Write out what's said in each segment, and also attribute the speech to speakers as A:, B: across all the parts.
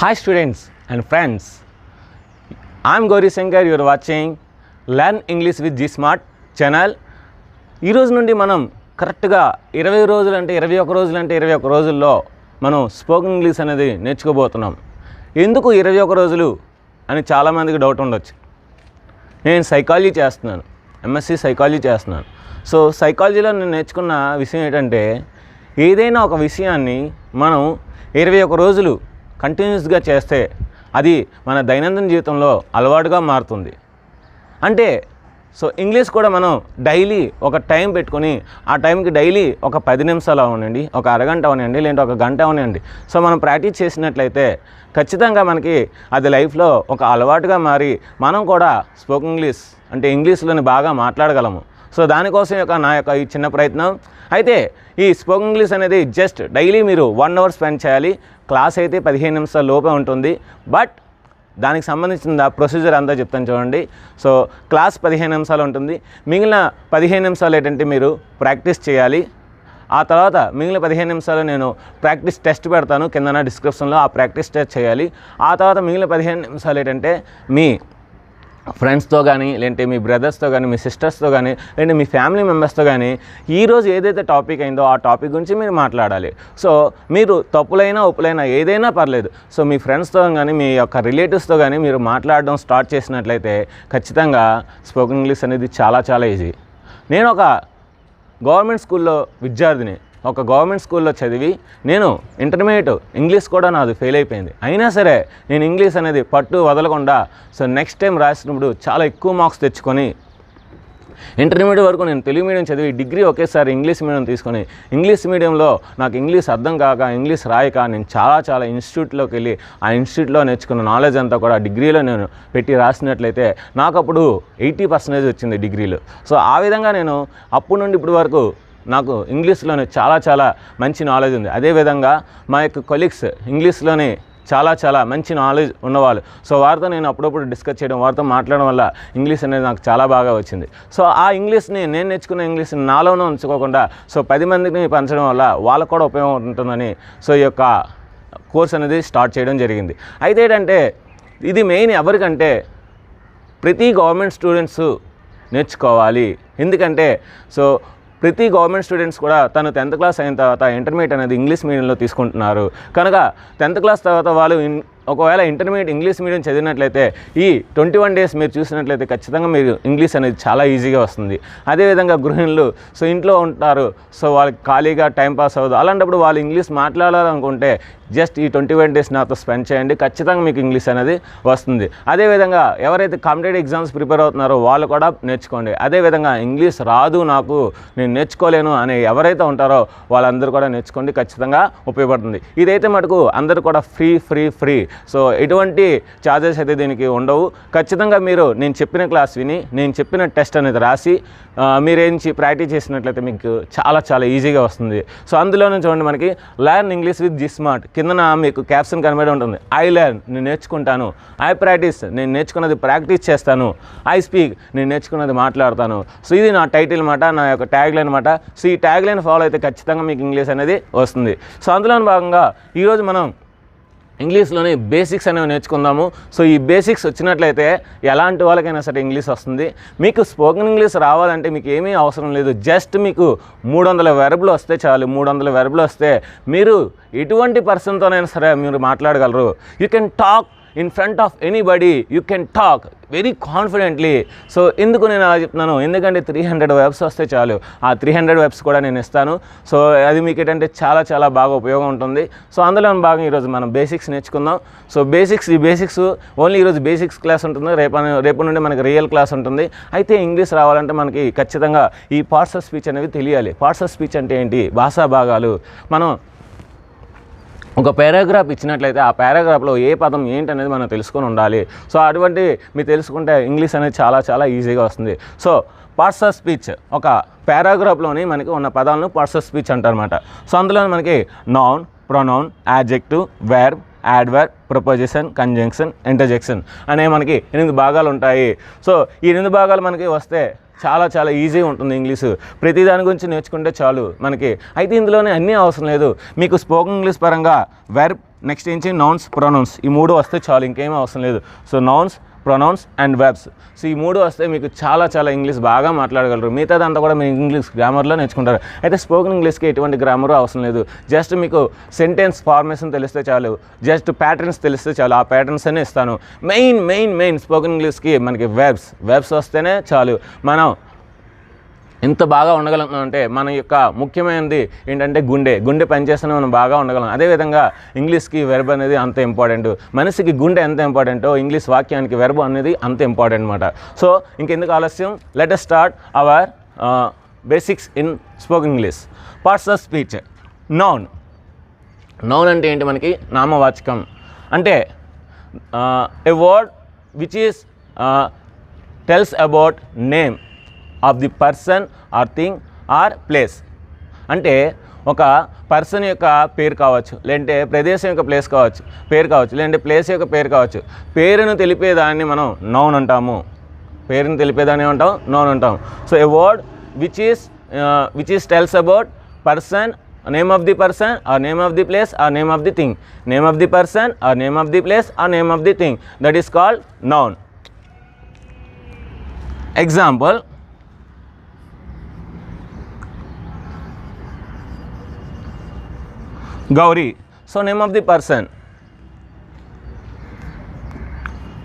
A: Hi students and friends, I am Gauri Shankar. You are watching Learn English with G Smart channel. ఈ రోజు నుండి మనం కరెక్ట్గా 20 రోజులు అంటే 21 రోజులు అంటే 21 రోజుల్లో మనం స్పోకెన్ ఇంగ్లీష్ అనేది నేర్చుకోబోతున్నాం. ఎందుకు 21 రోజులు అని చాలామందికి డౌట్ ఉండొచ్చు. నేను సైకాలజీ చేస్తున్నాను, ఎంఎస్సి సైకాలజీ చేస్తున్నాను. సో సైకాలజీలో నేను నేర్చుకున్న విషయం ఏంటంటే ఏదైనా ఒక విషయాన్ని మనం 21 రోజులు కంటిన్యూస్గా చేస్తే అది మన దైనందిన జీవితంలో అలవాటుగా మారుతుంది. అంటే సో ఇంగ్లీష్ కూడా మనం డైలీ ఒక టైం పెట్టుకొని ఆ టైంకి డైలీ ఒక 10 నిమిషాలు అవనండి, ఒక అరగంట అవనండి, లేదంటే ఒక గంట అవనండి. సో మనం ప్రాక్టీస్ చేసినట్లయితే ఖచ్చితంగా మనకి అది లైఫ్లో ఒక అలవాటుగా మారి మనం కూడా స్పోకెన్ ఇంగ్లీష్ అంటే ఇంగ్లీష్లోని బాగా మాట్లాడగలము. సో దానికోసం నా యొక్క ఈ చిన్న ప్రయత్నం. అయితే ఈ స్పోకెన్ ఇంగ్లీష్ అనేది జస్ట్ డైలీ మీరు 1 అవర్ స్పెండ్ చేయాలి. క్లాస్ అయితే 15 నిమిషాల లోపే ఉంటుంది. బట్ దానికి సంబంధించిన ప్రొసీజర్ అంతా చెప్తాను చూడండి. సో క్లాస్ 15 నిమిషాలు ఉంటుంది. మిగిలిన 15 నిమిషాలు ఏంటంటే మీరు ప్రాక్టీస్ చేయాలి. ఆ తర్వాత మిగిలిన 15 నిమిషాలు నేను ప్రాక్టీస్ టెస్ట్ పెడతాను కింద డిస్క్రిప్షన్లో, ఆ ప్రాక్టీస్ టెస్ట్ చేయాలి. ఆ తర్వాత మిగిలిన 15 నిమిషాలు ఏంటంటే మీ ఫ్రెండ్స్తో కానీ, లేదంటే మీ బ్రదర్స్తో కానీ, మీ సిస్టర్స్తో కానీ, లేదంటే మీ ఫ్యామిలీ మెంబర్స్తో కానీ ఈరోజు ఏదైతే టాపిక్ అయిందో ఆ టాపిక్ గురించి మీరు మాట్లాడాలి. సో మీరు తప్పులైనా ఒప్పులైనా ఏదైనా పర్లేదు. సో మీ ఫ్రెండ్స్తో కానీ, మీ యొక్క రిలేటివ్స్తో కానీ మీరు మాట్లాడడం స్టార్ట్ చేసినట్లయితే ఖచ్చితంగా స్పోకెన్ ఇంగ్లీష్ అనేది చాలా చాలా ఈజీ. నేను ఒక గవర్నమెంట్ స్కూల్లో విద్యార్థిని. ఒక గవర్నమెంట్ స్కూల్లో చదివి నేను ఇంటర్మీడియట్ ఇంగ్లీష్ కూడా నాది ఫెయిల్ అయిపోయింది. అయినా సరే నేను ఇంగ్లీష్ అనేది పట్టు వదలకుండా సో నెక్స్ట్ టైం రాసినప్పుడు చాలా ఎక్కువ మార్క్స్ తెచ్చుకొని ఇంటర్మీడియట్ వరకు నేను తెలుగు మీడియం చదివి డిగ్రీ ఒకేసారి ఇంగ్లీష్ మీడియం తీసుకొని ఇంగ్లీష్ మీడియంలో నాకు ఇంగ్లీష్ అర్థం కాక, ఇంగ్లీష్ రాయక నేను చాలా ఇన్స్టిట్యూట్లోకి వెళ్ళి ఆ ఇన్స్టిట్యూట్లో నేర్చుకున్న నాలెడ్జ్ అంతా కూడా డిగ్రీలో నేను పెట్టి రాసినట్లయితే నాకు అప్పుడు 80% వచ్చింది డిగ్రీలో. సో ఆ విధంగా నేను అప్పటి నుండి ఇప్పటి వరకు నాకు ఇంగ్లీష్లోనే చాలా మంచి నాలెడ్జ్ ఉంది. అదేవిధంగా మా యొక్క కొలీగ్స్ ఇంగ్లీష్లోనే చాలా మంచి నాలెడ్జ్ ఉన్నవాళ్ళు. సో వారితో నేను అప్పుడప్పుడు డిస్కస్ చేయడం, వారితో మాట్లాడడం వల్ల ఇంగ్లీష్ అనేది నాకు చాలా బాగా వచ్చింది. సో ఆ ఇంగ్లీష్ని నేను నేర్చుకున్న ఇంగ్లీష్ని నాలోనే ఉంచుకోకుండా సో 10 మందికి పంచడం వల్ల వాళ్ళకు కూడా ఉపయోగం ఉంటుందని సో ఈ యొక్క కోర్స్ అనేది స్టార్ట్ చేయడం జరిగింది. అయితే ఏంటంటే ఇది మెయిన్ ఎవరికంటే ప్రతి గవర్నమెంట్ స్టూడెంట్స్ నేర్చుకోవాలి. ఎందుకంటే సో ప్రతి గవర్నమెంట్ స్టూడెంట్స్ కూడా తను 10th క్లాస్ అయిన తర్వాత ఇంటర్మీడియట్ అనేది ఇంగ్లీష్ మీడియంలో తీసుకుంటున్నారు. కనుక 10th క్లాస్ తర్వాత వాళ్ళు ఒకవేళ ఇంటర్మీడియట్ ఇంగ్లీష్ మీడియం చదివినట్లయితే ఈ 21 డేస్ మీరు చూసినట్లయితే ఖచ్చితంగా మీరు ఇంగ్లీష్ అనేది చాలా ఈజీగా వస్తుంది. అదేవిధంగా గృహిణులు సో ఇంట్లో ఉంటారు, సో వాళ్ళకి ఖాళీగా టైంపాస్ అవ్వదు. అలాంటప్పుడు వాళ్ళు ఇంగ్లీష్ మాట్లాడాలనుకుంటే జస్ట్ ఈ 21 డేస్ నాతో స్పెండ్ చేయండి, ఖచ్చితంగా మీకు ఇంగ్లీష్ అనేది వస్తుంది. అదేవిధంగా ఎవరైతే కాంపిటేటివ్ ఎగ్జామ్స్ ప్రిపేర్ అవుతున్నారో వాళ్ళు కూడా నేర్చుకోండి. అదేవిధంగా ఇంగ్లీష్ రాదు నాకు, నేను నేర్చుకోలేను అనే ఎవరైతే ఉంటారో వాళ్ళందరూ కూడా నేర్చుకోండి, ఖచ్చితంగా ఉపయోగపడుతుంది. ఇదైతే మటుకు అందరూ కూడా ఫ్రీ. సో ఎటువంటి ఛార్జెస్ అయితే దీనికి ఉండవు. ఖచ్చితంగా మీరు నేను చెప్పిన క్లాస్ విని నేను చెప్పిన టెస్ట్ అనేది రాసి మీరేంచి ప్రాక్టీస్ చేసినట్లయితే మీకు చాలా ఈజీగా వస్తుంది. సో అందులోనే చూడండి మనకి learn English with Zee smart కిందన మీకు క్యాప్షన్ కనబడి ఉంటుంది. ఐ లెర్న్ నేను నేర్చుకుంటాను, ఐ ప్రాక్టీస్ నేను నేర్చుకున్నది ప్రాక్టీస్ చేస్తాను, ఐ స్పీక్ నేను నేర్చుకున్నది మాట్లాడతాను. సో ఇది నా టైటిల్ మాట, నా యొక్క ట్యాగ్ లైన్ మాట. సో ఈ ట్యాగ్ లైన్ ఫాలో అయితే ఖచ్చితంగా మీకు ఇంగ్లీష్ అనేది వస్తుంది. సో అందులోని భాగంగా ఈరోజు మనం ఇంగ్లీష్లోని బేసిక్స్ అనేవి నేర్చుకుందాము. సో ఈ బేసిక్స్ వచ్చినట్లయితే ఎలాంటి వాళ్ళకైనా సరే ఇంగ్లీష్ వస్తుంది. మీకు స్పోకెన్ ఇంగ్లీష్ రావాలంటే మీకు ఏమీ అవసరం లేదు. జస్ట్ మీకు 300 వెర్బులు వస్తే చాలు. 300 వెర్బులు వస్తే మీరు ఎటువంటి పర్సన్తోనైనా సరే మీరు మాట్లాడగలరు. You can talk in front of anybody, you can talk very confidently. So ఎందుకు నేను అలా చెప్తున్నాను, ఎందుకంటే 300 వెబ్స్ వస్తే చాలు. ఆ 300 వెబ్స్ కూడా నేను ఇస్తాను. సో అది మీకు ఏంటంటే చాలా బాగా ఉపయోగం ఉంటుంది. సో అందులో భాగంగా ఈరోజు మనం బేసిక్స్ నేర్చుకుందాం. సో ఈ బేసిక్స్ ఓన్లీ ఈరోజు బేసిక్స్ క్లాస్ ఉంటుంది. రేపు నుండి మనకి రియల్ క్లాస్ ఉంటుంది. అయితే ఇంగ్లీష్ రావాలంటే మనకి ఖచ్చితంగా ఈ పార్ట్స్ ఆఫ్ స్పీచ్ అనేవి తెలియాలి. పార్ట్స్ ఆఫ్ స్పీచ్ అంటే ఏంటి, భాషా భాగాలు. మనం ఒక పారాగ్రాఫ్ ఇచ్చినట్లయితే ఆ పారాగ్రాఫ్లో ఏ పదం ఏంటనేది మనం తెలుసుకొని ఉండాలి. సో అటువంటి మీరు తెలుసుకుంటే ఇంగ్లీష్ అనేది చాలా ఈజీగా వస్తుంది. సో పార్ట్స్ ఆఫ్ స్పీచ్ ఒక పారాగ్రాఫ్లోని మనకి ఉన్న పదాలను పార్ట్స్ ఆఫ్ స్పీచ్ అంటారన్నమాట. సో అందులో మనకి noun, pronoun, adjective, verb, adverb, preposition, conjunction, interjection అనే మనకి 8 భాగాలు ఉంటాయి. సో ఈ 8 భాగాలు మనకి వస్తే చాలా ఈజీగా ఉంటుంది ఇంగ్లీషు. ప్రతి దాని గురించి నేర్చుకుంటే చాలు మనకి. అయితే ఇందులోనే అన్నీ అవసరం లేదు. మీకు స్పోకెన్ ఇంగ్లీష్ పరంగా వెర్బ్, నెక్స్ట్ ఏంటి నౌన్స్ ప్రొనౌన్స్. ఈ 3 వస్తే చాలు, ఇంకేమీ అవసరం లేదు. So nouns, pronouns and verbs. So ఈ 3 వస్తే మీకు చాలా ఇంగ్లీష్ బాగా మాట్లాడగలరు. మిగతాదంతా కూడా మీరు ఇంగ్లీష్ గ్రామర్లో నేర్చుకుంటారు. అయితే స్పోకెన్ ఇంగ్లీష్కి ఎటువంటి గ్రామర్ అవసరం లేదు. జస్ట్ మీకు సెంటెన్స్ ఫార్మేషన్ తెలిస్తే చాలు, జస్ట్ ప్యాటర్న్స్ తెలిస్తే చాలు. ఆ ప్యాటర్న్స్ అనే ఇస్తాను. మెయిన్ స్పోకెన్ ఇంగ్లీష్కి మనకి వెర్బ్స్ వస్తేనే చాలు. మనం ఎంత బాగా ఉండగలం అంటే మన యొక్క ముఖ్యమైనది ఏంటంటే గుండె పనిచేస్తేనే మనం బాగా ఉండగలం. అదేవిధంగా ఇంగ్లీష్కి వెర్బ్ అనేది అంత ఇంపార్టెంట్. మనిషికి గుండె ఎంత ఇంపార్టెంటో ఇంగ్లీష్ వాక్యానికి వెర్బ్ అనేది అంత ఇంపార్టెంట్ అనమాట. సో ఇంకెందుకు ఆలస్యం, let us start our basics in spoken English. Parts of speech. Noun అంటే ఏంటి? మనకి నామవాచకం. అంటే a word which is tells about name of the person are thing or place. అంటే ఒక పర్సన్ యొక్క పేరు కావచ్చు, లేదంటే ప్రదేశం యొక్క పేరు కావచ్చు, లేదంటే ప్లేస్ యొక్క పేరు కావచ్చు. పేరును తెలిపేదాన్ని మనం నౌన్ అంటాము. పేరును తెలిపేదాన్ని ఏమంటాం? నౌన్ అంటాం. So a word which is tells about person, name of the person or name of the place or name of the thing, name of the person or name of the place or name of the thing, that is called noun. Example, Gauri. So name of the person,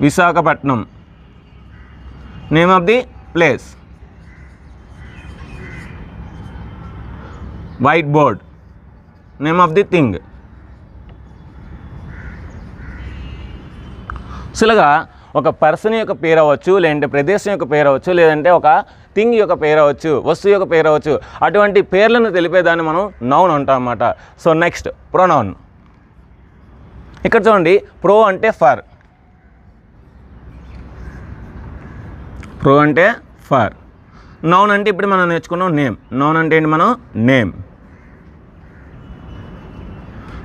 A: Visakhapatnam. Name of the place, whiteboard. Name of the thing. ఇలాగా ఒక person యొక్క పేరు అవ్వచ్చు, లేదంటే ప్రదేశం యొక్క పేరు అవ్వచ్చు, లేదంటే ఒక థింగ్ యొక్క పేరు అవ్వచ్చు, వస్తువు యొక్క పేరు అవ్వచ్చు. అటువంటి పేర్లను తెలిపేదాన్ని మనం నౌన్ అంటాం అన్నమాట. So next pronoun. ఇక్కడ చూడండి, ప్రో అంటే ఫర్, నౌన్ అంటే ఇప్పుడు మనం నేర్చుకున్నాం నేమ్. నౌన్ అంటే ఏంటి? మనం నేమ్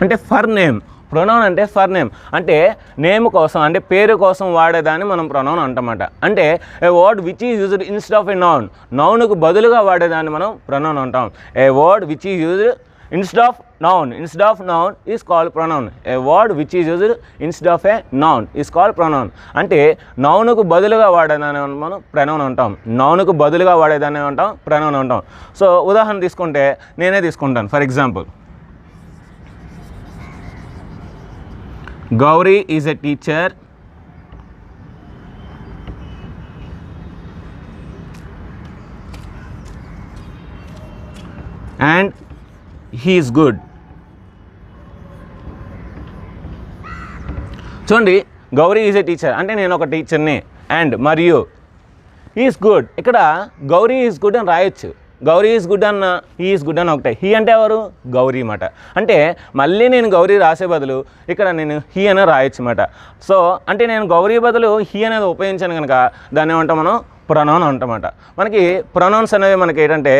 A: అంటే ఫర్ నేమ్. ప్రొనౌన్ అంటే ఫర్ నేమ్, అంటే నేమ్ కోసం, అంటే పేరు కోసం వాడేదాన్ని మనం ప్రొనౌన్ అంటమాట. అంటే a word which is used instead of a noun, నౌన్కు బదులుగా వాడేదాన్ని మనం ప్రొనౌన్ అంటాం. A word which is used instead of noun is called pronoun. A word which is used instead of a noun is called pronoun. అంటే నౌన్కు బదులుగా వాడేదాన్ని మనం ప్రొనౌన్ అంటాం. నౌన్కు బదులుగా వాడేదాన్ని అంటాం ప్రొనౌన్ అంటాం. సో ఉదాహరణ తీసుకుంటే నేనే తీసుకుంటాను. For example, Gauri is a teacher and he is good. చూడండి, గౌరీ ఈజ్ ఏ టీచర్ అంటే నేను ఒక టీచర్ని, అండ్ మరియు ఈజ్ గుడ్. ఇక్కడ గౌరీ ఈజ్ గుడ్ అని రాయొచ్చు. గౌరీ ఈజ్ గుడ్ అన్న, హీ ఈజ్ గుడ్ అని ఒకటే. హీ అంటే ఎవరు? గౌరీ మాట. అంటే మళ్ళీ నేను గౌరీ రాసే బదులు ఇక్కడ నేను హీ అని రాయొచ్చు అన్నమాట. సో అంటే నేను గౌరీ బదులు హీ అనేది ఉపయోగించాను కనుక దాన్ని ఏమంటాం మనం? ప్రొనౌన్ అంటామన్నమాట. మనకి ప్రొనౌన్స్ అనేవి మనకి ఏంటంటే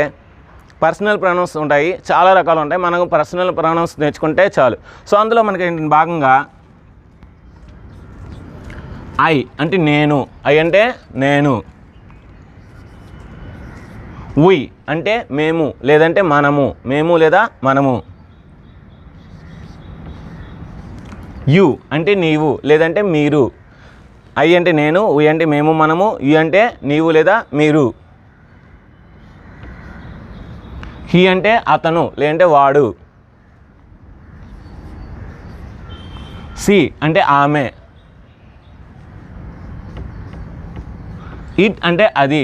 A: పర్సనల్ ప్రొనౌన్స్ ఉంటాయి, చాలా రకాలు ఉంటాయి. మనకు పర్సనల్ ప్రొనౌన్స్ నేర్చుకుంటే చాలు. సో అందులో మనకి భాగంగా ఐ అంటే నేను, ఐ అంటే నేను. వి అంటే మేము లేదంటే మనము, మేము లేదా మనము. యు అంటే నీవు లేదంటే మీరు. ఐ అంటే నేను, వి అంటే మేము మనము, యు అంటే నీవు లేదా మీరు. హీ అంటే అతను లేదంటే వాడు. సి అంటే ఆమె. ఇట్ అంటే అది,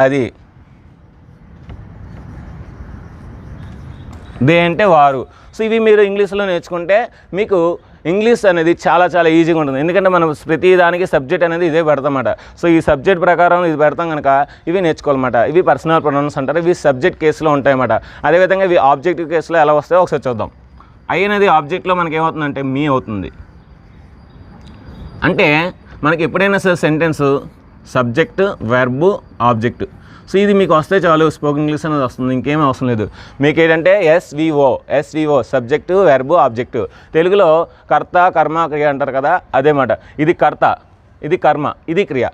A: అది. దే అంటే వారు. సో ఇవి మీరు ఇంగ్లీష్లో నేర్చుకుంటే మీకు ఇంగ్లీష్ అనేది చాలా ఈజీగా ఉంటుంది. ఎందుకంటే మనం ప్రతి దానికి సబ్జెక్ట్ అనేది ఇదే పెడతామన్నమాట. సో ఈ సబ్జెక్ట్ ప్రకారం ఇది పెడతాం కనుక ఇవి నేర్చుకోవాలన్నమాట. ఇవి పర్సనల్ ప్రొనౌన్స్ అంటారు. ఇవి సబ్జెక్ట్ కేసులో ఉంటాయన్నమాట. అదేవిధంగా ఇవి ఆబ్జెక్టివ్ కేసులో ఎలా వస్తాయో ఒకసారి చూద్దాం. ఐ అనేది ఆబ్జెక్ట్లో మనకి ఏమవుతుందంటే మీ అవుతుంది. అంటే మనకి ఎప్పుడైనా సరే sentence subject, verb, object. So ఇది మీకు వస్తే చాలు, స్పోకెన్ ఇంగ్లీష్ అనేది వస్తుంది, ఇంకేమీ అవసరం లేదు. మీకు ఏంటంటే ఎస్విఓ సబ్జెక్టు, వెర్బ్, ఆబ్జెక్టు. తెలుగులో కర్త, కర్మ, క్రియ అంటారు కదా, అదే మాట. ఇది కర్త, ఇది కర్మ, ఇది క్రియ.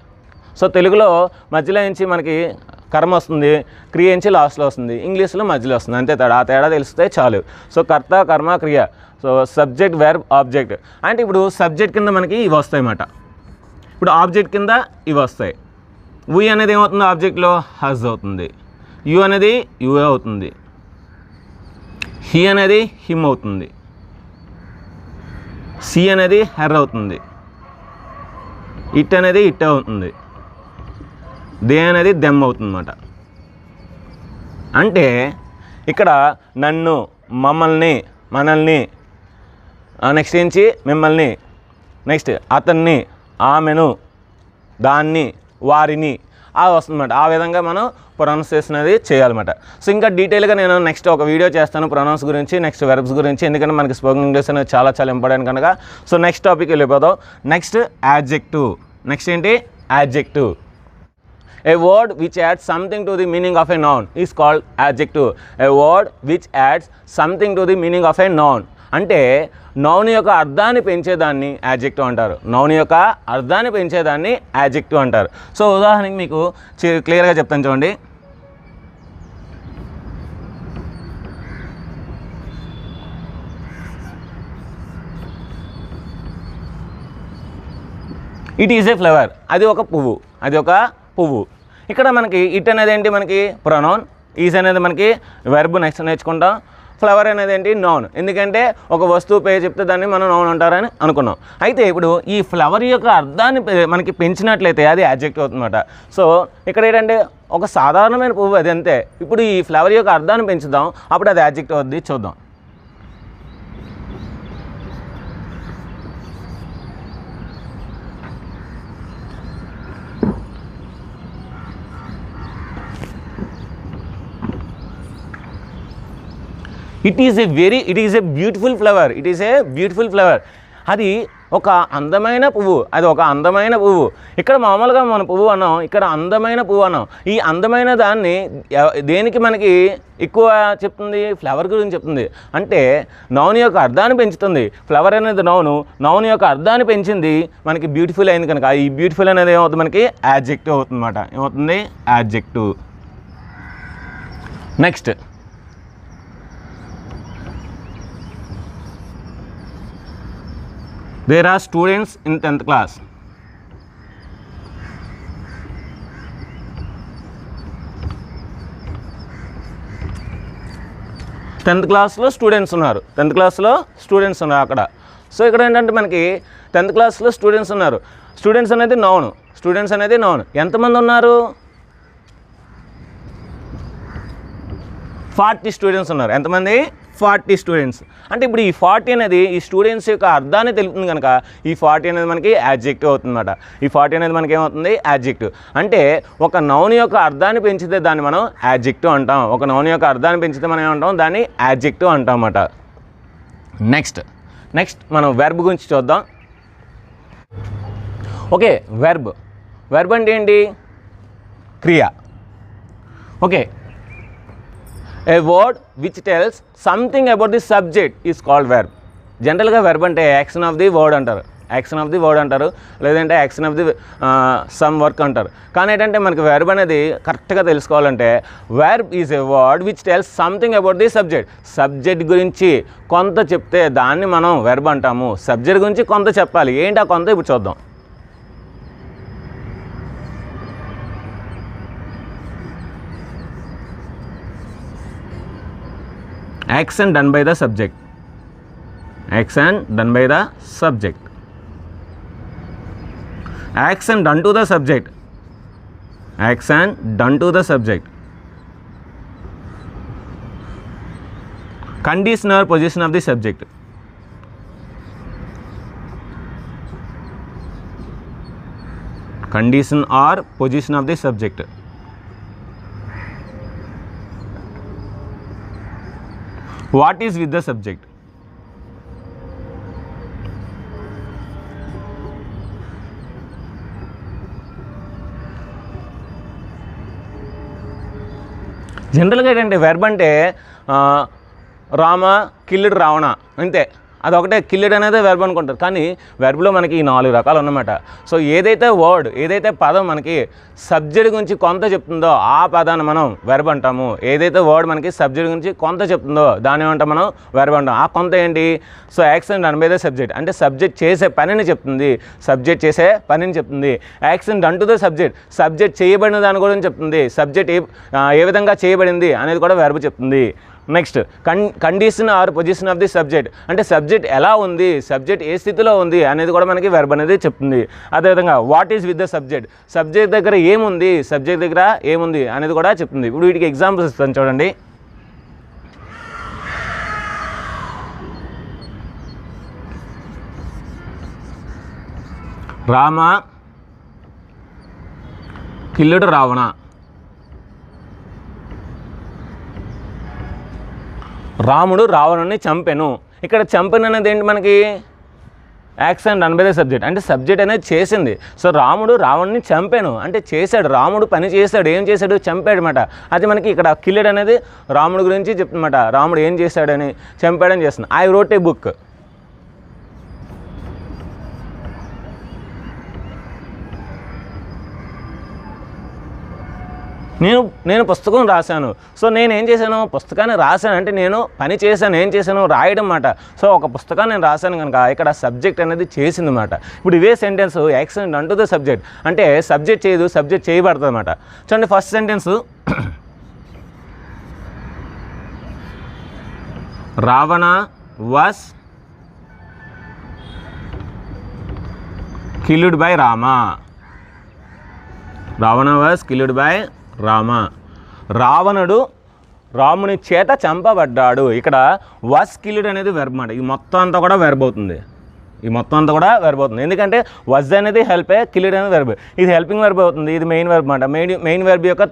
A: సో తెలుగులో మధ్యలో నుంచి మనకి కర్మ వస్తుంది, క్రియ నుంచి లాస్ట్లో వస్తుంది, ఇంగ్లీష్లో మధ్యలో వస్తుంది, అంతే తేడా. ఆ తేడా తెలిస్తే చాలు. సో కర్త, కర్మ, క్రియ. So subject, verb, object. అంటే ఇప్పుడు సబ్జెక్ట్ కింద మనకి ఇవి వస్తాయి అన్నమాట. ఇప్పుడు ఆబ్జెక్ట్ కింద ఇవి వస్తాయి. వి అనేది ఏమవుతుంది ఆబ్జెక్ట్లో? హజ్ అవుతుంది. యు అనేది యు అవుతుంది. హీ అనేది హిమ్ అవుతుంది. సి అనేది హెర్ అవుతుంది. ఇట్ అనేది ఇట్ అవుతుంది. దే అనేది దెమ్ అవుతుంది అన్నమాట. అంటే ఇక్కడ నన్ను, మమ్మల్ని, మనల్ని, నెక్స్ట్ ఏంచి మిమ్మల్ని, నెక్స్ట్ అతన్ని, ఆమెను, దాన్ని, వారిని వస్తుందన్నమాట. ఆ విధంగా మనం ప్రొనౌన్సియేషన్ అనేది చేయాలన్నమాట. సో ఇంకా డీటెయిల్గా నేను నెక్స్ట్ ఒక వీడియో చేస్తాను ప్రొనౌన్స్ గురించి, నెక్స్ట్ వెర్బ్స్ గురించి, ఎందుకంటే మనకి స్పోకెన్ ఇంగ్లీష్ అనేది చాలా చాలా ఇంపార్టెంట్ కనుక. సో నెక్స్ట్ టాపిక్ వెళ్ళిపోదాం. Next adjective. నెక్స్ట్ ఏంటి? Adjective. A word which adds something to the meaning of a noun is called adjective. A word which adds something to the meaning of a noun. అంటే noun యొక్క అర్థాన్ని పెంచేదాన్ని adjective అంటారు. Noun యొక్క అర్థాన్ని పెంచేదాన్ని adjective అంటారు. So ఉదాహరణకి మీకు క్లియర్గా చెప్తాను చూడండి. It is a flower. అది ఒక పువ్వు. అది ఒక పువ్వు. ఇక్కడ మనకి ఇట్ అనేది ఏంటి? మనకి ప్రొనౌన్. ఈజ్ అనేది మనకి వెర్బ్. నెక్స్ట్ నేర్చుకుంటాం. ఫ్లవర్ అనేది ఏంటి? నౌన్. ఎందుకంటే ఒక వస్తువు పేరు చెప్తే దాన్ని మనం నౌన్ అంటారని అనుకున్నాం. అయితే ఇప్పుడు ఈ ఫ్లవర్ యొక్క అర్థాన్ని మనకి పెంచినట్లయితే అది యాడ్జెక్టివ్ అవుతుందన్నమాట. సో ఇక్కడ ఏంటంటే ఒక సాధారణమైన పువ్వు అది అంతే. ఇప్పుడు ఈ ఫ్లవర్ యొక్క అర్థాన్ని పెంచుదాం, అప్పుడు అది యాడ్జెక్టివ్ అవుతుంది. చూద్దాం. It is a beautiful flower. It is a beautiful flower. అది ఒక అందమైన పువ్వు. అది ఒక అందమైన పువ్వు. ఇక్కడ మామూలుగా మన పువ్వు అన్నాం, ఇక్కడ అందమైన పువ్వు అన్నాం. ఈ అందమైన దాన్ని దేనికి మనకి ఎక్కువ చెప్తుంది? ఫ్లవర్ గురించి చెప్తుంది. అంటే నౌన్ యొక్క అర్థాన్ని పెంచుతుంది. ఫ్లవర్ అనేది నౌన్ యొక్క అర్థాన్ని పెంచింది, మనకి బ్యూటిఫుల్ అయింది కనుక ఈ బ్యూటిఫుల్ అనేది ఏమవుతుంది? మనకి యాడ్జెక్టివ్ అవుతుంది అన్నమాట. ఏమవుతుంది? Adjective. Next there are students in 10th class. 10th క్లాస్లో స్టూడెంట్స్ ఉన్నారు. 10th క్లాస్లో స్టూడెంట్స్ ఉన్నారు అక్కడ. సో ఇక్కడ ఏంటంటే మనకి 10th క్లాస్లో స్టూడెంట్స్ ఉన్నారు. స్టూడెంట్స్ అనేది నౌన్. స్టూడెంట్స్ అనేది నౌన్. ఎంతమంది ఉన్నారు? 40 స్టూడెంట్స్ ఉన్నారు. ఎంతమంది? 40 స్టూడెంట్స్. అంటే ఇప్పుడు ఈ 40 అనేది ఈ స్టూడెంట్స్ యొక్క అర్థాన్ని తెలుపుతుంది కనుక ఈ 40 అనేది మనకి యాడ్జెక్టివ్ అవుతుందన్నమాట. ఈ 40 అనేది మనకి ఏమవుతుంది? యాడ్జెక్టివ్. అంటే ఒక నౌన్ యొక్క అర్థాన్ని పెంచితే దాన్ని మనం యాడ్జెక్టివ్ అంటాం. ఒక నౌన్ యొక్క అర్థాన్ని పెంచితే మనం ఏమంటాం? దాన్ని యాడ్జెక్టివ్ అంటాం అన్నమాట. నెక్స్ట్ మనం వెర్బ్ గురించి చూద్దాం. ఓకే, వెర్బ్ అంటే ఏంటి? క్రియ. Okay, a word which tells something about the subject is called verb. జనరల్గా వెర్బ్ అంటే యాక్షన్ ఆఫ్ ది వర్డ్ అంటారు, లేదంటే action of the some work అంటారు. కానీ ఏంటంటే మనకి వెర్బ్ అనేది కరెక్ట్గా తెలుసుకోవాలంటే verb is a word which tells something about the subject గురించి కొంత చెప్తే దాన్ని మనం వెర్బ్ అంటాము. సబ్జెక్ట్ గురించి కొంత చెప్పాలి. ఏంటి ఆ కొంత? ఇప్పుడు చూద్దాం. Action done by the subject. Action done by the subject. Action done to the subject. Action done to the subject. Condition or position of the subject. Condition or position of the subject. What is with the subject? జనరల్గా ఏంటంటే verb అంటే రామ కిల్లుడు రావణ అంతే. అదొకటే killed అనేది verb అనుకుంటారు, కానీ వెర్బ్లో మనకి ఈ 4 రకాలు ఉన్నమాట. సో ఏదైతే వర్డ్, ఏదైతే పదం మనకి సబ్జెక్ట్ గురించి కొంత చెప్తుందో ఆ పదాన్ని మనం వెర్బ్ అంటాము. ఏదైతే వర్డ్ మనకి సబ్జెక్ట్ గురించి కొంత చెప్తుందో దాన్ని ఏమంటాం మనం వెర్బ్ అంటాం. ఆ కొంత ఏంటి? So action done by the subject, అంటే సబ్జెక్ట్ చేసే పనిని చెప్తుంది, సబ్జెక్ట్ చేసే పనిని చెప్తుంది. Action done to the subject, subject చేయబడిన దాని గురించి చెప్తుంది, సబ్జెక్ట్ ఏ విధంగా చేయబడింది అనేది కూడా వెర్బ్ చెప్తుంది. Next condition or position of the subject, అంటే సబ్జెక్ట్ ఎలా ఉంది, సబ్జెక్ట్ ఏ స్థితిలో ఉంది అనేది కూడా మనకి వెర్బ్ అనేది చెప్తుంది. అదేవిధంగా what is with the subject, subject దగ్గర ఏముంది, సబ్జెక్ట్ దగ్గర ఏముంది అనేది కూడా చెప్తుంది. ఇప్పుడు వీటికి ఎగ్జాంపుల్స్ ఇస్తాను చూడండి. రామ కిల్లుడు రావణ, రాముడు రావణుని చంపెను. ఇక్కడ చంపెను అనేది ఏంటి మనకి? Action done by the subject, అంటే సబ్జెక్ట్ అనేది చేసింది. సో రాముడు రావణుని చంపాను అంటే చేశాడు, రాముడు పని చేశాడు. ఏం చేశాడు? చంపాడు అనమాట. అది మనకి ఇక్కడ కిల్డ్ అనేది రాముడు గురించి చెప్తుందన్నమాట. రాముడు ఏం చేశాడని, చంపాడని చేస్తుంది. ఐ రోట్ ఏ బుక్, నేను పుస్తకం రాశాను. సో నేను ఏం చేశాను? పుస్తకాన్ని రాశాను అంటే నేను పని చేశాను. ఏం చేశాను? రాయడం అన్నమాట. సో ఒక పుస్తకాన్ని నేను రాశాను కనుక ఇక్కడ సబ్జెక్ట్ అనేది చేసింది అన్నమాట. ఇప్పుడు ఇవే sentence action done to the subject, అంటే సబ్జెక్ట్ చేయదు, సబ్జెక్ట్ చేయబడుతుంది అన్నమాట. చూడండి first sentence, Ravana was killed by Rama. Ravana was killed by Rama. రావణుడు రాముని చేత చంపబడ్డాడు. ఇక్కడ వాస్ కిల్డ్ అనేది వెర్బ్ మాట. ఈ మొత్తం అంతా కూడా వెర్బ్ అవుతుంది. ఎందుకంటే వజ్ అనేది హెల్ప్, కిల్డ్ అనేది వెర్బ్. ఇది హెల్పింగ్ వెర్బ్ అవుతుంది, ఇది మెయిన్ వెర్బ్ మాట. మెయిన్ వెర్బ్ యొక్క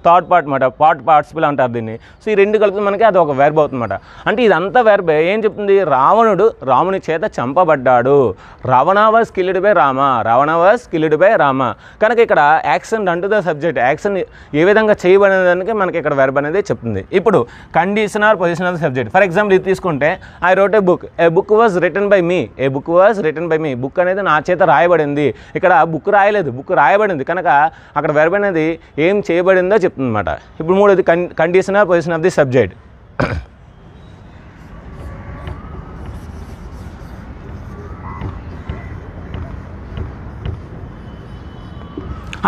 A: థర్డ్ పార్ట్ మాట, పార్టిసిపుల్ అంటారు దీన్ని. సో ఈ రెండు కలిపి మనకి అది ఒక వెర్బ్ అవుతుందన్నమాట. అంటే ఇదంతా వెర్బ్ ఏం చెప్తుంది? రావణుడు రాముని చేత చంపబడ్డాడు. Ravana was killed by Rama, Ravana was killed by Rama. కనుక ఇక్కడ action done to the subject, action ఏ విధంగా చేయబడినదానికి మనకి ఇక్కడ వెర్బ్ అనేది చెప్తుంది. ఇప్పుడు condition or position of the subject. For example ఇది తీసుకుంటే I wrote a book, a book was written by me, a book was written by me. Book అనేది నా చేత రాయబడింది. ఇక్కడ బుక్ రాయలేదు, బుక్ రాయబడింది. కనుక అక్కడ వెర్బ్ అనేది ఏం చేయబడిందో చెప్తుంది అనమాట. ఇప్పుడు మూడోది condition or position of the subject.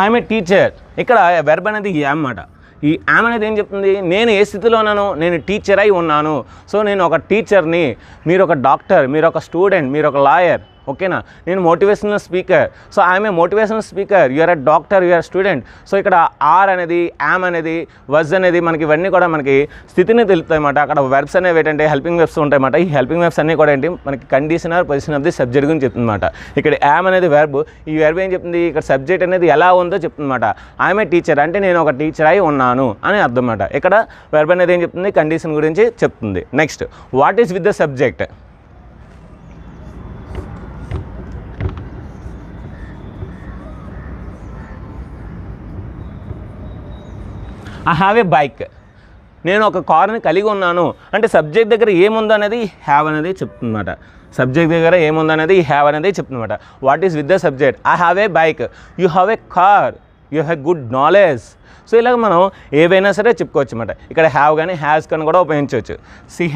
A: I'm a teacher, ఇక్కడ వెర్బ్ అనేది యామ్ అన్నమాట. ఈ యామ్ అనేది ఏం చెప్తుంది? నేను ఏ స్థితిలో ఉన్నాను? నేను టీచర్ అయి ఉన్నాను. సో నేను ఒక టీచర్ని, మీరు ఒక డాక్టర్, మీరు ఒక స్టూడెంట్, మీరు ఒక లాయర్, ఓకేనా? నేను motivational speaker. So I'm a motivational speaker, you're a doctor, you're student. So ఇక్కడ ఆర్ అనేది, యామ్ అనేది, వజ్ అనేది మనకి ఇవన్నీ కూడా మనకి స్థితిని తెలుపుతాయి అన్నమాట. అక్కడ వెర్బ్స్ అనేవి ఏంటంటే హెల్పింగ్ వెర్బ్స్ ఉంటాయి అన్నమాట. ఈ హెల్పింగ్ వెర్బ్స్ అన్నీ కూడా ఏంటి మనకి condition or position of the subject గురించి చెప్తుంది అన్నమాట. ఇక్కడ యామ్ అనేది వెర్బ్, ఈ వెర్బ్ ఏం చెప్తుంది? ఇక్కడ సబ్జెక్ట్ అనేది ఎలా ఉందో చెప్తుంది అన్నమాట. ఐఎమ్ ఏ టీచర్ అంటే నేను ఒక టీచర్ అయి ఉన్నాను అని అర్థం అన్నమాట. ఇక్కడ వెర్బ్ అనేది ఏం చెప్తుంది? కండిషన్ గురించి చెప్తుంది. Next, what is with the subject. I have a bike, నేను ఒక కార్ని కలిగి ఉన్నాను అంటే సబ్జెక్ట్ దగ్గర ఏముందో అనేది హ్యావ్ అనేది చెప్తుందన్నమాట. సబ్జెక్ట్ దగ్గర ఏముందనేది హ్యావ్ అనేది చెప్తుందన్నమాట. What is with the subject? I have a bike, you have a car, you have good knowledge. So ఇలాగ మనం ఏవైనా సరే చెప్పుకోవచ్చు అన్నమాట. ఇక్కడ హ్యావ్ కానీ హ్యాస్ కానీ కూడా ఉపయోగించవచ్చు. షీ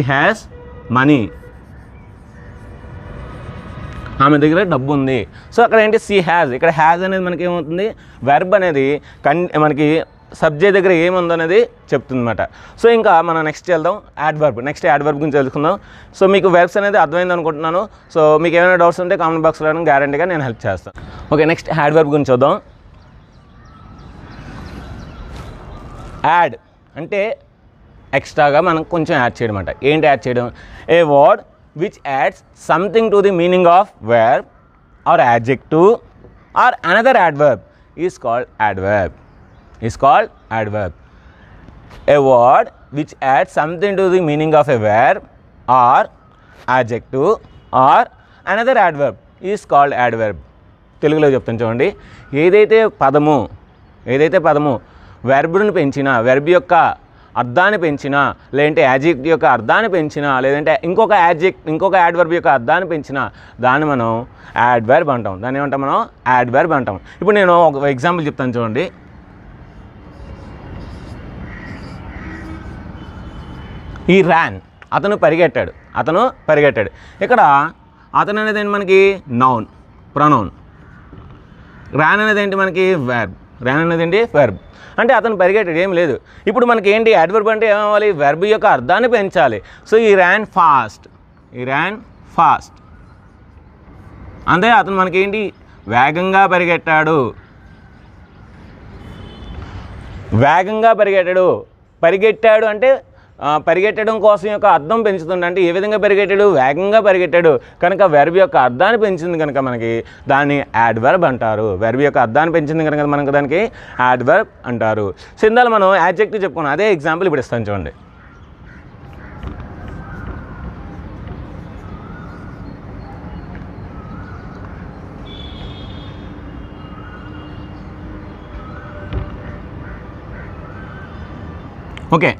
A: హ్యాస్ మనీ, ఆమె దగ్గర డబ్బు ఉంది. సో అక్కడ ఏంటి? See has. ఇక్కడ హ్యాజ్ అనేది మనకి ఏమవుతుంది? వెర్బ్ అనేది మనకి సబ్జెక్ట్ దగ్గర ఏముందో అనేది చెప్తుంది అన్నమాట. సో ఇంకా మనం నెక్స్ట్ వెళ్దాం యాడ్వర్బ్. నెక్స్ట్ యాడ్వర్బ్ గురించి తెలుసుకుందాం. సో మీకు వెర్బ్స్ అనేది అర్థమైంది అనుకుంటున్నాను. సో మీకు ఏమైనా డౌట్స్ ఉంటే కామెంట్ బాక్స్లో గ్యారంటీగా నేను హెల్ప్ చేస్తాను. ఓకే, నెక్స్ట్ యాడ్వర్బ్ గురించి చూద్దాం. యాడ్ అంటే ఎక్స్ట్రాగా మనం కొంచెం యాడ్ చేయడం అన్నమాట. ఏంటి యాడ్ చేయడం? ఏ word which adds something to the meaning of verb or adjective or another adverb is called adverb. A word which adds something to the meaning of a verb or adjective or another adverb is called adverb. తెలుగులో చెప్తాను చూడండి. ఏదైతే పదము వెర్బ్ను పెంచినా, verb యొక్క అర్థాన్ని పెంచినా, లేదంటే యాడ్జెక్టివ్ యొక్క అర్థాన్ని పెంచినా, లేదంటే ఇంకొక యాడ్వర్బ్ యొక్క అర్థాన్ని పెంచినా దాన్ని మనం యాడ్వర్బ్ అంటాం. దాన్ని ఏమంటాం మనం? యాడ్వర్బ్ అంటాం. ఇప్పుడు నేను ఒక ఎగ్జాంపుల్ చెప్తాను చూడండి. ఈ ర్యాన్, అతను పరిగెట్టాడు. ఇక్కడ అతను అనేది ఏంటి మనకి? Noun, pronoun. ర్యాన్ అనేది ఏంటి మనకి? వెర్బ్. అంటే అతను పరిగెట్టాడు, ఏం లేదు. ఇప్పుడు మనకి ఏంటి? యాడ్వర్బ్ అంటే ఏమవ్వాలి? వెర్బ్ యొక్క అర్థాన్ని పెంచాలి. సో ఈ ర్యాన్ ఫాస్ట్ అంటే అతను మనకేంటి? వేగంగా పరిగెట్టాడు. పరిగెట్టాడు అంటే పరిగెట్టడం కోసం యొక్క అర్థం పెంచుతుంది. అంటే ఏ విధంగా పరిగెట్టాడు? వేగంగా పరిగెట్టాడు కనుక వెర్బ్ యొక్క అర్థాన్ని పెంచింది కనుక మనకి దాన్ని యాడ్వర్బ్ అంటారు. వెర్బ్ యొక్క అర్థాన్ని పెంచింది కనుక మనకు దానికి యాడ్వర్బ్ అంటారు. సో ఇందాక మనం యాడ్జెక్టివ్ చెప్పుకున్నాం, అదే ఎగ్జాంపుల్ ఇప్పుడు ఇస్తాను చూడండి. Okay,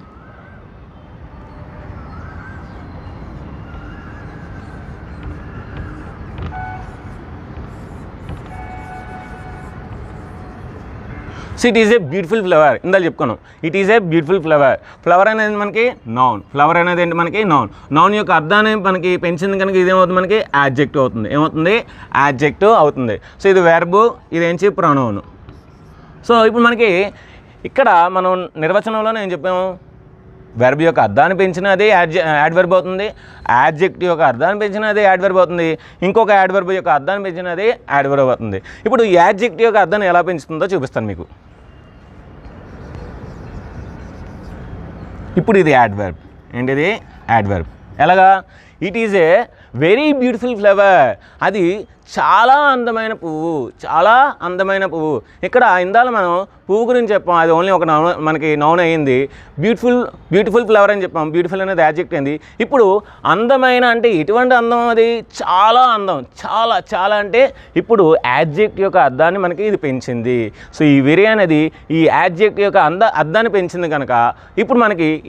A: so it is a beautiful flower. ఇందాక చెప్పుకున్నాం, it is a beautiful flower. Flower అనేది మనకి నౌన్. ఫ్లవర్ అనేది ఏంటి మనకి? నౌన్ యొక్క అర్థాన్ని మనకి పెంచింది కనుక ఇదేమవుతుంది? మనకి యాడ్జెక్టివ్ అవుతుంది. ఏమవుతుంది? యాడ్జెక్టివ్ అవుతుంది. సో ఇది వెర్బ్, ఇదేంటి? ప్రొనౌన్. సో ఇప్పుడు మనకి ఇక్కడ మనం నిర్వచనంలోనే ఏం చెప్పాము? వెర్బ్ యొక్క అర్థాన్ని పెంచిన అది యాడ్వర్బ్ అవుతుంది. యాడ్జెక్టివ్ యొక్క అర్థాన్ని పెంచిన అది యాడ్వర్బ్ అవుతుంది. ఇంకొక యాడ్వర్బ్ యొక్క అర్థాన్ని పెంచిన అది యాడ్వర్బ్ అవుతుంది. ఇప్పుడు యాడ్జెక్టివ్ యొక్క అర్థాన్ని ఎలా పెంచుతుందో చూపిస్తాను మీకు. ఇప్పుడు ఇది యాడ్వర్బ్. ఏంటిది? యాడ్వర్బ్. ఎలాగా? It is a very beautiful flower. అది చాలా అందమైన పువ్వు. ఇక్కడ ఇందాక మనం పువ్వు గురించి చెప్పాం, అది ఓన్లీ ఒక నౌన్, మనకి నౌన్ అయ్యింది. బ్యూటిఫుల్ ఫ్లవర్ అని చెప్పాం. బ్యూటిఫుల్ అనేది యాడ్జెక్టివ్ అయింది. ఇప్పుడు అందమైన అంటే ఎటువంటి అందం? అది చాలా అందం. చాలా అంటే ఇప్పుడు యాడ్జెక్టివ్ యొక్క అర్థాన్ని మనకి ఇది పెంచింది. సో ఈ వెరీ అనేది ఈ యాడ్జెక్టివ్ యొక్క అర్థాన్ని పెంచింది కనుక ఇప్పుడు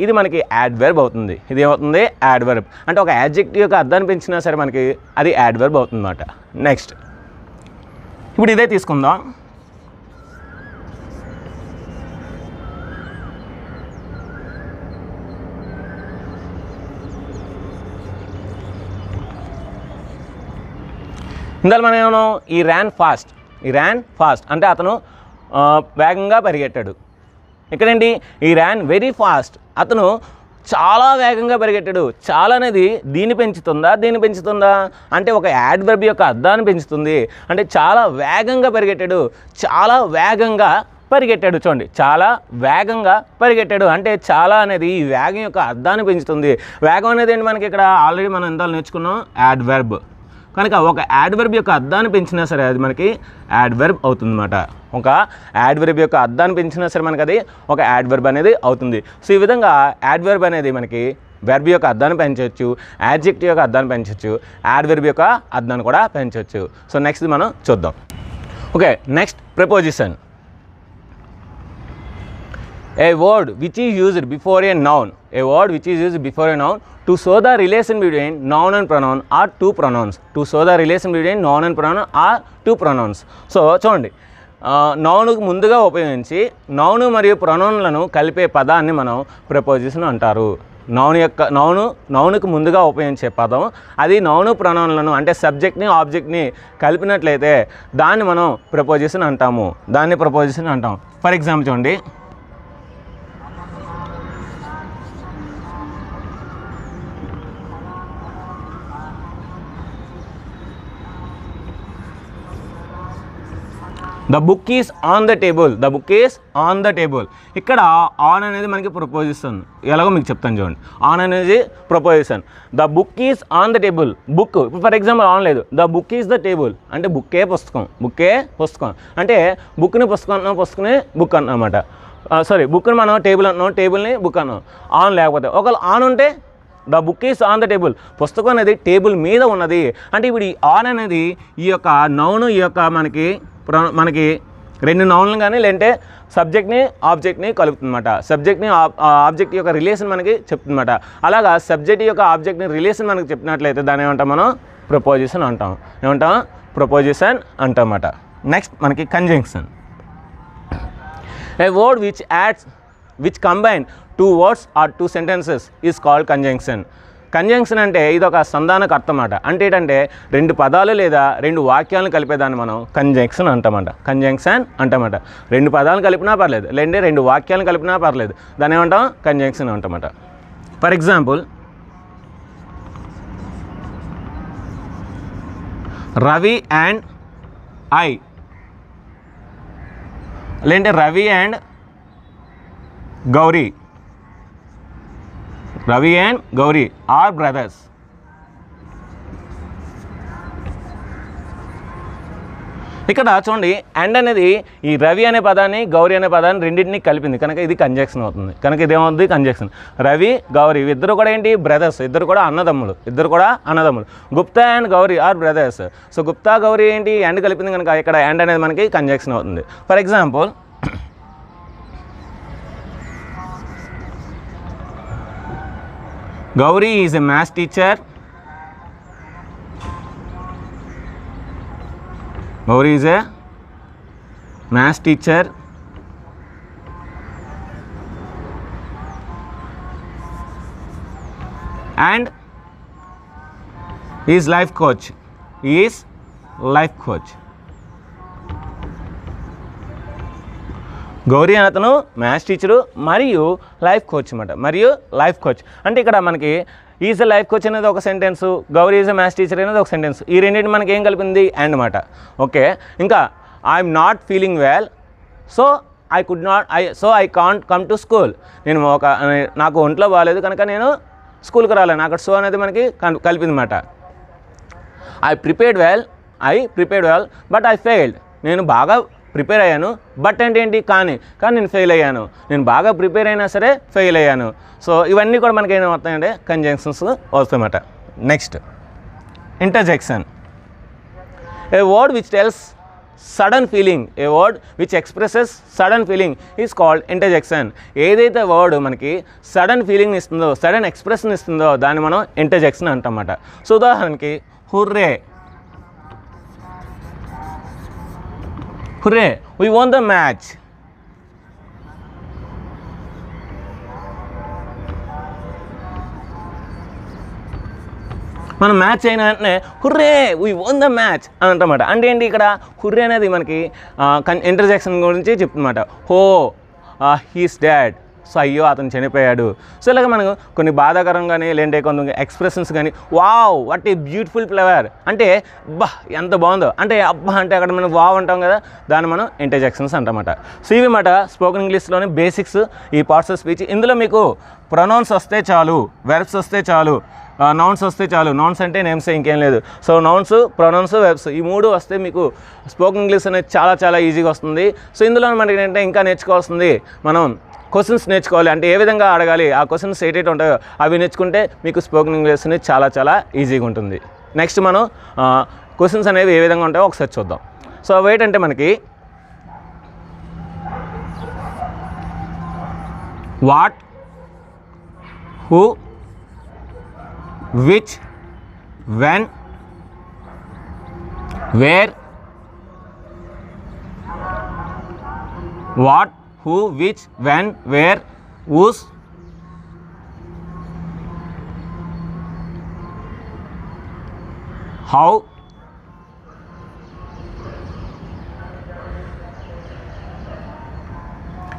A: ఇది మనకి యాడ్వర్బ్ అవుతుంది. ఇది ఏమవుతుంది? యాడ్వర్బ్. అంటే ఒక యాడ్జెక్టివ్ యొక్క అర్థాన్ని పెంచినా సరే మనకి అది యాడ్వర్బ్ అవుతుంది అన్నమాట. నెక్స్ట్ ఇప్పుడు ఇదే తీసుకుందాం. ఇందులో మనం ఏమన్నాం? ఈ ర్యాన్ ఫాస్ట్ అంటే అతను వేగంగా పరిగెట్టాడు. ఇక్కడేంటి? ఈ ర్యాన్ వెరీ ఫాస్ట్, అతను చాలా వేగంగా పరిగెట్టాడు. చాలా అనేది దీన్ని పెంచుతుందా అంటే ఒక యాడ్వర్బ్ యొక్క అర్థాన్ని పెంచుతుంది. అంటే చాలా వేగంగా పరిగెట్టాడు. చూడండి, చాలా వేగంగా పరిగెట్టాడు అంటే చాలా అనేది ఈ వేగం యొక్క అర్థాన్ని పెంచుతుంది. వేగం అనేది ఏంటి? మనకి ఇక్కడ ఆల్రెడీ మనం ఇందాక నేర్చుకున్నాం, యాడ్వర్బ్. కనుక ఒక యాడ్వర్బ్ యొక్క అర్థాన్ని పెంచినా సరే అది మనకి యాడ్వర్బ్ అవుతుందన్నమాట. ఒక యాడ్వర్బ్ యొక్క అర్థాన్ని పెంచినా సరే మనకి అది ఒక యాడ్వర్బ్ అనేది అవుతుంది. సో ఈ విధంగా యాడ్వర్బ్ అనేది మనకి వెర్బ్ యొక్క అర్థాన్ని పెంచవచ్చు, యాడ్జెక్టివ్ యొక్క అర్థాన్ని పెంచవచ్చు, యాడ్వర్బ్ యొక్క అర్థాన్ని కూడా పెంచవచ్చు. సో నెక్స్ట్ మనం చూద్దాం. Okay, next preposition. A word which is used before a noun. To show the relation between noun and pronoun or two pronouns. So చూడండి, నౌన్కు ముందుగా ఉపయోగించి నౌను మరియు ప్రొనౌన్లను కలిపే పదాన్ని మనం ప్రిపోజిషన్ అంటారు. నౌనుకు ముందుగా ఉపయోగించే పదం అది నౌను ప్రొనౌన్లను అంటే సబ్జెక్ట్ని ఆబ్జెక్ట్ని కలిపినట్లయితే దాన్ని మనం ప్రిపోజిషన్ అంటాము. ఫర్ ఎగ్జాంపుల్ చూడండి, the book is on the table. ఇక్కడ ఆన్ అనేది మనకి ప్రపోజిషన్. ఎలాగో మీకు చెప్తాను చూడండి. ఆన్ అనేది preposition. The book is on the table. Book ఇప్పుడు ఫర్ ఎగ్జాంపుల్ ఆన్ లేదు, the book is the table అంటే బుక్కే పుస్తకం అంటే బుక్ని బుక్ అన్నమాట. బుక్ని మనం టేబుల్ అంటున్నాం, టేబుల్ని బుక్ అన్నాం. ఆన్ లేకపోతే ఒకవేళ ఆన్ ఉంటే the book is on the table, పుస్తకం అనేది టేబుల్ మీద ఉన్నది. అంటే ఇప్పుడు ఈ ఆన్ అనేది ఈ యొక్క నౌను ఈ యొక్క మనకి రెండు నౌన్లు కానీ లేదంటే సబ్జెక్ట్ని ఆబ్జెక్ట్ని కలుపుతుందన్నమాట. సబ్జెక్ట్ని ఆబ్జెక్ట్ యొక్క రిలేషన్ మనకి చెప్తుందన్నమాట. అలాగా సబ్జెక్ట్ యొక్క ఆబ్జెక్ట్ని రిలేషన్ మనకి చెప్పినట్లయితే దాన్ని ఏమంటాం మనం? ప్రపోజిషన్ అంటాం. ఏమంటాం? ప్రపోజిషన్ అంటామన్నమాట. నెక్స్ట్ మనకి conjunction. A word which combine 2 words or 2 sentences is called conjunction. Conjunction అంటే ఇది ఒక సంధానక అర్థం అన్నమాట. అంటే ఏంటంటే 2 పదాలు లేదా 2 వాక్యాలను కలిపేదాన్ని మనం కంజంక్షన్ అంటామంట. కంజంక్షన్ అంటామంట. 2 పదాలను కలిపినా పర్లేదు, లేదంటే 2 వాక్యాలను కలిపినా పర్లేదు, దాన్ని ఏమంటాం? కంజంక్షన్ అంటామంట. For example, Ravi and I, లేదంటే Ravi and Gauri. Ravi and Gauri are brothers. ఇక్కడ చూడండి, అండ్ అనేది ఈ రవి అనే పదాన్ని గౌరీ అనే పదాన్ని రెండింటిని కలిపింది కనుక ఇది కంజంక్షన్ అవుతుంది. కనుక ఇదేమవుతుంది? కంజంక్షన్. రవి గౌరీ ఇద్దరు కూడా ఏంటి? బ్రదర్స్. ఇద్దరు కూడా అన్నదమ్ములు. Gupta and Gauri are brothers. So Gupta Gauri ఏంటి? అండ్ కలిపింది కనుక ఇక్కడ అండ్ అనేది మనకి కంజంక్షన్ అవుతుంది. For example, Gauri is a math teacher. Gauri is a math teacher and he is life coach. He is life coach. Gauri అని అతను మ్యాథ్స్ టీచరు మరియు లైఫ్ కోచ్ అన్నమాట. మరియు లైఫ్ కోచ్ అంటే ఇక్కడ మనకి ఈజ్ ఎ లైఫ్ కోచ్ అనేది ఒక sentence, Gauri is a maths teacher అనేది ఒక సెంటెన్స్. ఈ రెండింటిని మనకి ఏం కలిపింది? అండ్ అన్నమాట. ఓకే, ఇంకా I'm not feeling well so I can't come to school. నాకు ఒంట్లో బాగాలేదు కనుక నేను స్కూల్కి రాలేను. అక్కడ సో అనేది మనకి కలిపింది అన్నమాట. I prepared well but I failed. నేను బాగా ప్రిపేర్ అయ్యాను, బట్ అంటే ఏంటి? కానీ నేను ఫెయిల్ అయ్యాను. నేను బాగా ప్రిపేర్ అయినా సరే ఫెయిల్ అయ్యాను. సో ఇవన్నీ కూడా మనకి ఏం వస్తాయంటే కంజంక్షన్స్ వస్తాయన్నమాట. Next interjection. A word which tells sudden feeling, A word which expresses sudden feeling is called interjection. ఏదైతే వర్డ్ మనకి సడన్ ఫీలింగ్ ఇస్తుందో, సడన్ ఎక్స్ప్రెషన్ ఇస్తుందో దాన్ని మనం ఇంటర్జెక్షన్ అంటామన్నమాట. సో ఉదాహరణకి hurray, hurray we won the match. మనం match అయిన వెంటనే hurray we won the match అని అంటామాట. అంటే ఏంటి? ఇక్కడ హుర్రే అనేది మనకి ఇంటర్జెక్షన్ గురించి చెప్తున్నమాట. హో హీస్ డాడ్, సో అయ్యో అతను చనిపోయాడు. సో ఇలాగ మనకు కొన్ని బాధాకరంగానే లేదంటే కొంత ఎక్స్ప్రెషన్స్ కానీ wow what a beautiful flower అంటే అబ్బా ఎంత బాగుందో, అంటే అబ్బా అంటే అక్కడ మనం వావ్ అంటాం కదా, దాన్ని మనం ఇంటర్జెక్షన్స్ అంటామన్నమాట. సో ఇవి మాట స్పోకెన్ ఇంగ్లీష్లోని బేసిక్స్ ఈ పార్ట్స్ ఆఫ్ స్పీచ్. ఇందులో మీకు ప్రొనౌన్స్ వస్తే చాలు, వెర్బ్స్ వస్తే చాలు, నౌన్స్ వస్తే చాలు. నౌన్స్ అంటే నేమ్స్ ఇంకేం లేదు. సో నౌన్స్, ప్రొనౌన్స్, వెర్బ్స్ ఈ 3 వస్తే మీకు స్పోకెన్ ఇంగ్లీష్ అనేది చాలా ఈజీగా వస్తుంది. సో ఇందులో మనకి ఏంటంటే ఇంకా నేర్చుకోవాల్సింది మనం క్వశ్చన్స్ నేర్చుకోవాలి. అంటే ఏ విధంగా అడగాలి, ఆ క్వశ్చన్స్ ఏటైతే ఉంటాయో అవి నేర్చుకుంటే మీకు స్పోకెన్ ఇంగ్లీష్ అనేది చాలా ఈజీగా ఉంటుంది. నెక్స్ట్ మనం క్వశ్చన్స్ అనేవి ఏ విధంగా ఉంటాయో ఒకసారి చూద్దాం. సో అవి ఏంటంటే మనకి what, who, which, when, where, what, who, which, when, where, whose, how,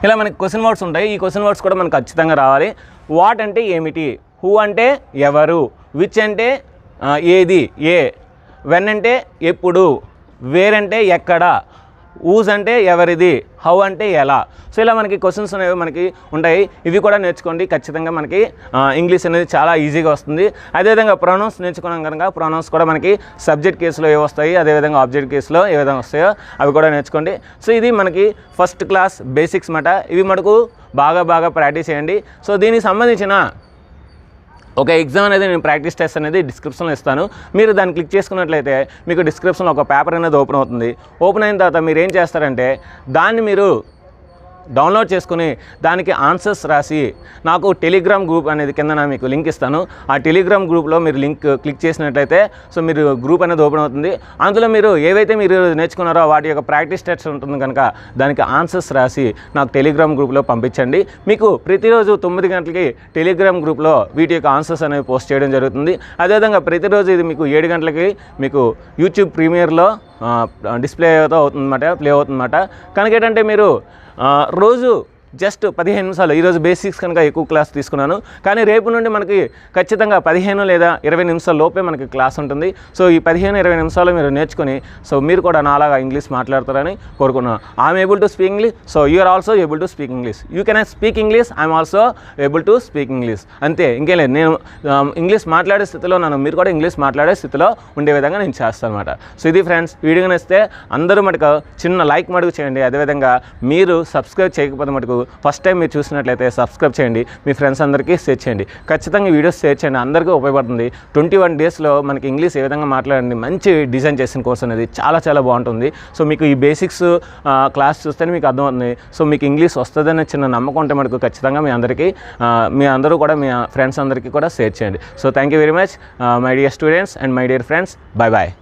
A: ఇలా మనకి క్వశ్చన్ వర్డ్స్ ఉంటాయి. ఈ క్వశ్చన్ వర్డ్స్ కూడా మనకు ఖచ్చితంగా రావాలి. వాట్ అంటే ఏమిటి, హూ అంటే ఎవరు, విచ్ అంటే ఏది ఏ, వెన్ అంటే ఎప్పుడు, వేర్ అంటే ఎక్కడ, ఊజ్ అంటే ఎవరిది, హౌ అంటే ఎలా. సో ఇలా మనకి క్వశ్చన్స్ అనేవి మనకి ఉంటాయి. ఇవి కూడా నేర్చుకోండి. ఖచ్చితంగా మనకి ఇంగ్లీష్ అనేది చాలా ఈజీగా వస్తుంది. అదేవిధంగా ప్రొనౌన్స్ నేర్చుకున్నాం కనుక ప్రొనౌన్స్ కూడా మనకి సబ్జెక్ట్ కేసులో ఏ వస్తాయి, అదేవిధంగా ఆబ్జెక్ట్ కేసులో ఏ విధంగా వస్తాయో అవి కూడా నేర్చుకోండి. సో ఇది మనకి ఫస్ట్ క్లాస్ బేసిక్స్ మాట. ఇవి మనకు బాగా ప్రాక్టీస్ చేయండి. సో దీనికి సంబంధించిన ఒక ఎగ్జామ్ అనేది నేను ప్రాక్టీస్ టెస్ట్ అనేది డిస్క్రిప్షన్లో ఇస్తాను. మీరు దాన్ని క్లిక్ చేసుకున్నట్లయితే మీకు డిస్క్రిప్షన్లో ఒక పేపర్ అనేది ఓపెన్ అవుతుంది. ఓపెన్ అయిన తర్వాత మీరు ఏం చేస్తారంటే దాన్ని మీరు డౌన్లోడ్ చేసుకుని దానికి ఆన్సర్స్ రాసి నాకు టెలిగ్రామ్ గ్రూప్ అనేది కింద మీకు లింక్ ఇస్తాను. ఆ టెలిగ్రామ్ గ్రూప్లో మీరు లింక్ క్లిక్ చేసినట్లయితే సో మీరు గ్రూప్ అనేది ఓపెన్ అవుతుంది. అందులో మీరు ఏవైతే మీరు నేర్చుకున్నారో వాటి యొక్క ప్రాక్టీస్ టెస్ట్ ఉంటుంది కనుక దానికి ఆన్సర్స్ రాసి నాకు టెలిగ్రామ్ గ్రూప్లో పంపించండి. మీకు ప్రతిరోజు 9 గంటలకి టెలిగ్రామ్ గ్రూప్లో వీటి యొక్క ఆన్సర్స్ అనేవి పోస్ట్ చేయడం జరుగుతుంది. అదేవిధంగా ప్రతిరోజు ఇది మీకు 7 గంటలకి మీకు యూట్యూబ్ ప్రీమియర్లో డిస్ప్లే అవుతుందన్నమాట, ప్లే అవుతుందన్నమాట. కనుక ఏంటంటే మీరు రోజు జస్ట్ 15 నిమిషాలు, ఈరోజు బేసిక్స్ కనుక ఎక్కువ క్లాస్ తీసుకున్నాను, కానీ రేపు నుండి మనకి ఖచ్చితంగా 15 లేదా 20 నిమిషాల లోపే మనకి క్లాస్ ఉంటుంది. సో ఈ 15-20 నిమిషాలు మీరు నేర్చుకొని సో మీరు కూడా నాలాగా ఇంగ్లీష్ మాట్లాడతారని కోరుకున్నాను. I'm able to speak English, so you are also able to speak English. You can speak English, I'm also able to speak English. అంతే, ఇంకేం లేదు. నేను ఇంగ్లీష్ మాట్లాడే స్థితిలో ఉన్నాను, మీరు కూడా ఇంగ్లీష్ మాట్లాడే స్థితిలో ఉండే విధంగా నేను చేస్తాను అనమాట. సో ఇది ఫ్రెండ్స్, వీడియో నచ్చితే అందరూ మటుకు చిన్న లైక్ మటుకు చేయండి. అదేవిధంగా మీరు సబ్స్క్రైబ్ చేయకపోతే మటుకు ఫస్ట్ టైం మీరు చూసినట్లయితే సబ్స్క్రైబ్ చేయండి, మీ ఫ్రెండ్స్ అందరికీ షేర్ చేయండి. ఖచ్చితంగా ఈ వీడియోస్ షేర్ చేయండి, అందరికీ ఉపయోగపడుతుంది. 21 డేస్లో మనకి ఇంగ్లీష్ ఏ విధంగా మాట్లాడండి, మంచి డిజైన్ చేసిన కోర్స్ అనేది చాలా చాలా బాగుంటుంది. సో మీకు ఈ బేసిక్స్ క్లాస్ చూస్తేనే మీకు అర్థమవుతుంది. సో మీకు ఇంగ్లీష్ వస్తుందనే చిన్న నమ్మకం ఉంటే మటుకు ఖచ్చితంగా మీ అందరూ కూడా మీ ఫ్రెండ్స్ అందరికీ కూడా షేర్ చేయండి. So thank you very much my dear students and my dear friends. Bye bye.